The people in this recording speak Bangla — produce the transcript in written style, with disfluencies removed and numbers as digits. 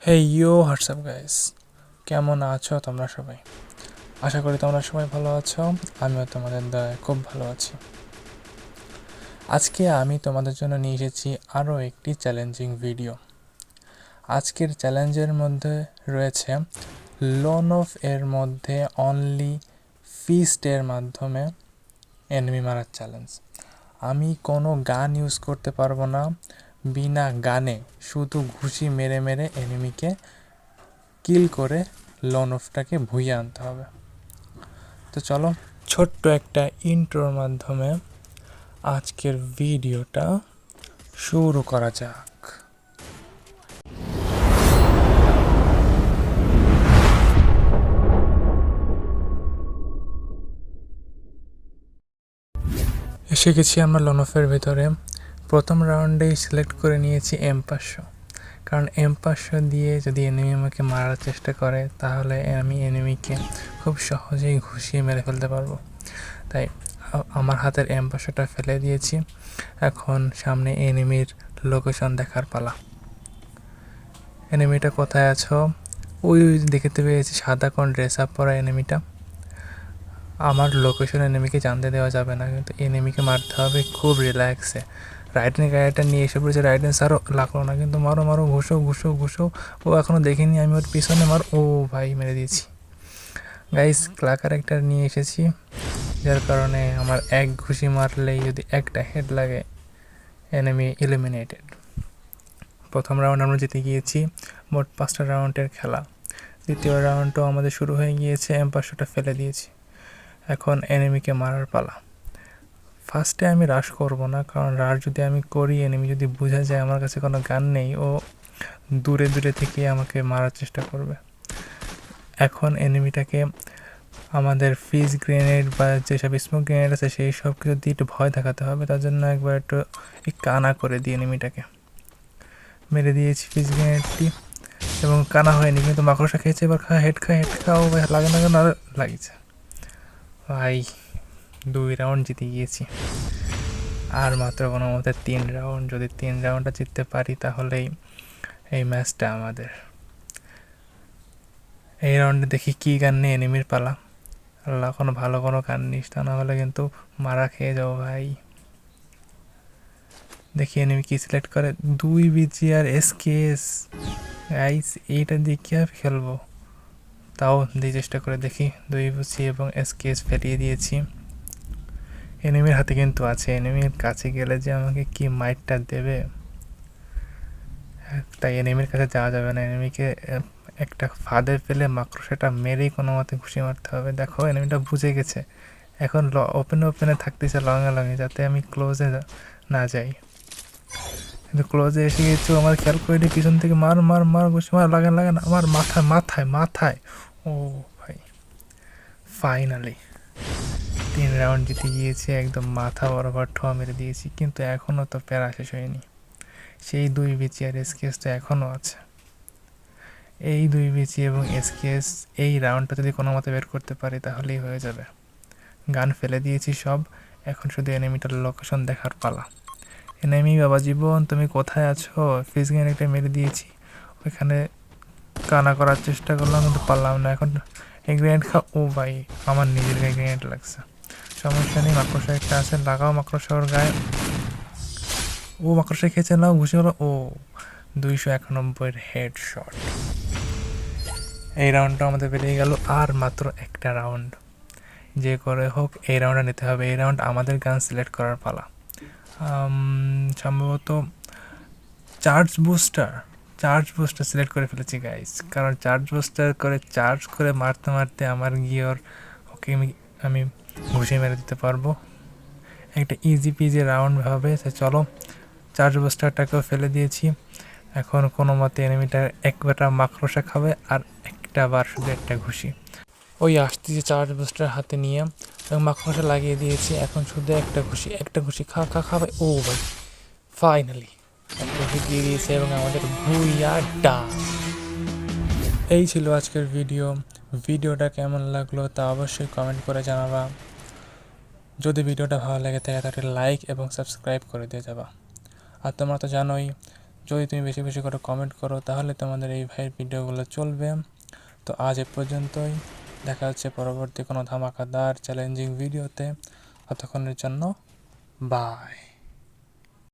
হে ইয়ো হোয়াটসঅ্যাপ গাইস, কেমন আছো তোমরা সবাই? আশা করি তোমরা সবাই ভালো আছো। আমিও তোমাদের দয়ায় খুব ভালো আছি। আজকে আমি তোমাদের জন্য নিয়ে এসেছি আরও একটি চ্যালেঞ্জিং ভিডিও। আজকের চ্যালেঞ্জের মধ্যে রয়েছে লোন অফ এর মধ্যে অনলি ফিস্টের মাধ্যমে এনিমি মারার চ্যালেঞ্জ। আমি কোনো গান ইউজ করতে পারবো না, বিনা গানে শুধু ঘুষি মেরে মেরে এনিমিকে কিল করে লোন অফটাকে ভুইয়ে আনতে হবে। তো চলো ছোট্ট একটা ইন্ট্রোর মাধ্যমে আজকের ভিডিওটা শুরু করা যাক। এসে গেছি আমরা লোনফের ভেতরে। প্রথম রাউন্ডেই সিলেক্ট করে নিয়েছি M500, কারণ M500 দিয়ে যদি এনিমি আমাকে মারার চেষ্টা করে তাহলে আমি এনিমিকে খুব সহজেই ঘুষিয়ে মেরে ফেলতে পারবো। তাই আমার হাতের M500টা ফেলে দিয়েছি। এখন সামনে এনিমির লোকেশন দেখার পালা। এনিমিটা কোথায় আছো? ওই দেখতে পেয়েছি সাদা কোন ড্রেস আপ পরা এনিমিটা। আমার লোকেশন এনিমিকে জানতে দেওয়া যাবে না, কিন্তু এনিমিকে মারতে হবে খুব রিল্যাক্সে। রাইডেন গাড়িটা নিয়ে এসে পড়েছে, রাইডেন স্যারও লাগলো না, কিন্তু মারো মারো ঘুষো ঘুষো ঘুষো। ও এখনও দেখিনি, আমি ওর পিছনে মার। ও ভাই, মেরে দিয়েছি গাইস। ক্লাকার একটা নিয়ে এসেছি, যার কারণে আমার এক ঘুষি মারলেই যদি একটা হেড লাগে এনিমি এলিমিনেটেড। প্রথম রাউন্ড আমরা জিতে গিয়েছি, মোট 5টা রাউন্ডের খেলা। দ্বিতীয় রাউন্ডও আমাদের শুরু হয়ে গিয়েছে, M500টা ফেলে দিয়েছি। এখন এনিমিকে মারার পালা। ফার্স্টে আমি রাশ করব না, কারণ রাশ যদি আমি করি এনিমি যদি বোঝা যায় আমার কাছে কোনো গান নেই, ও দূরে দূরে থেকে আমাকে মারার চেষ্টা করবে। এখন এনিমিটাকে আমাদের ফিজ গ্রেনেড বা যেসব স্মোক গ্রেনেড আছে সেই সব কিছু দিয়ে একটু ভয় দেখাতে হবে। তার জন্য একবার একটু কানা করে দিই এনিমিটাকে। মেরে দিয়েছি ফিজ গ্রেনেডটি, এবং কানা হয়নি, কিন্তু মাকড়সা খেয়েছে। এবার হেড খাও ভাই, লাগে না কেন? লাগিয়েছে ভাই। 2 রাউন্ড জিতে গিয়েছি, আর মাত্র কোনো মতে 3 রাউন্ড। যদি 3 রাউন্ডটা জিততে পারি তাহলেই এই ম্যাচটা আমাদের। এই রাউন্ডে দেখি কী গান নেই এনিমির পালা। আল্লাহ, কোনো ভালো কোনো গান নিস, তা না হলে কিন্তু মারা খেয়ে যাও ভাই। দেখি এনিমি কি সিলেক্ট করে। 2 বিজি আর এসকেএস গাইস, এইটা দিয়ে কী আর খেলবো? তাও দিয়ে চেষ্টা করে দেখি। 2 বিজি এবং এসকেএস ফেলিয়ে দিয়েছি। এনিমির হাতে কিন্তু আছে, এনিমির কাছে গেলে যে আমাকে কি মাইটটা দেবে, তাই এনিমির কাছে যাওয়া যাবে না। এনিমিকে একটা ফাঁদে ফেলে মাকড়সাটা মেরেই কোনো মতে ঘুষি মারতে হবে। দেখো এনিমিটা বুঝে গেছে, এখন ওপেনে থাকতেছে লঙে লঙে, যাতে আমি ক্লোজে না যাই। কিন্তু ক্লোজে এসে গেছে, আমার খেয়াল করিনি, পিছন থেকে মার মার মার ঘুষি মার। লাগে না, আমার মাথায় মাথায় মাথায়। ও ভাই, ফাইনালি 3 রাউন্ড জিতে গিয়েছি, একদম মাথা বরাবর ঠোয়া মেরে দিয়েছি। কিন্তু এখনও তো প্যারা শেষ হয়নি, সেই 2 বিচি আর এসকেএস তো এখনও আছে। এই 2 বিচি এবং এসকেএস এই রাউন্ডটা যদি কোনো মতে বের করতে পারি তাহলেই হয়ে যাবে। গান ফেলে দিয়েছি সব, এখন শুধু এনিমিটার লোকেশন দেখার পালা। এনিমি বাবা জীবন, তুমি কোথায় আছো? ফিস গ্রেনেডটা মেরে দিয়েছি, ওইখানে কানা করার চেষ্টা করলাম কিন্তু পারলাম না। এখন এই গ্রেনেড ও ভাই, আমার নিজের গায়ে গ্রেনেড লাগছে। সমস্যা নেই, মাকড়সা একটা আছে, লাগাও মাকড়সা ওর গায়ে। ও মাকড়সা খেয়েছে, নাও ঘুষি হলো। ও 291 হেড শট। এই রাউন্ডটা আমাদের বেরিয়ে গেল, আর মাত্র একটা রাউন্ড। যে করে হোক এই রাউন্ডটা নিতে হবে। এই রাউন্ড আমাদের গান সিলেক্ট করার পালা। সম্ভবত চার্জ বুস্টার সিলেক্ট করে ফেলেছি গাইস, কারণ চার্জ বুস্টার করে চার্জ করে মারতে মারতে আমার গিয়ে ওকে আমি ঘুষে মেরে দিতে পারবো। একটা ইজি পিজি রাউন্ড হবে। চলো, চার্জ বুস্টারটাকেও ফেলে দিয়েছি। এখন কোনো মতে এনিমিটা একবারটা মাকড়সা খাবে, আর একটা বার শুধু একটা ঘুষি। ওই আসতেছে চার্জ বুস্টার হাতে নিয়ে, এবং মাকড়সা লাগিয়ে দিয়েছি। এখন শুধু একটা ঘুষি খাবে। ও ভাই, ফাইনালি একটা ঘুষি দিয়ে দিয়েছে এবং আমাদের ভুইয়া ডান। এই ছিল আজকের ভিডিওটা কেমন লাগলো তা অবশ্যই কমেন্ট করে জানাবা। যদি ভিডিওটা ভালো লাগে থাকে তাহলে লাইক এবং সাবস্ক্রাইব করে দিয়ে যাবা। আর তোমরা তো জানোই, যদি তুমি বেশি বেশি করে কমেন্ট করো তাহলে তোমাদের এই ভাইয়ের ভিডিওগুলো চলবে। তো আজ এ পর্যন্তই, দেখা হচ্ছে পরবর্তী কোনো ধামাকাদার চ্যালেঞ্জিং ভিডিওতে। ততক্ষণের জন্য বাই।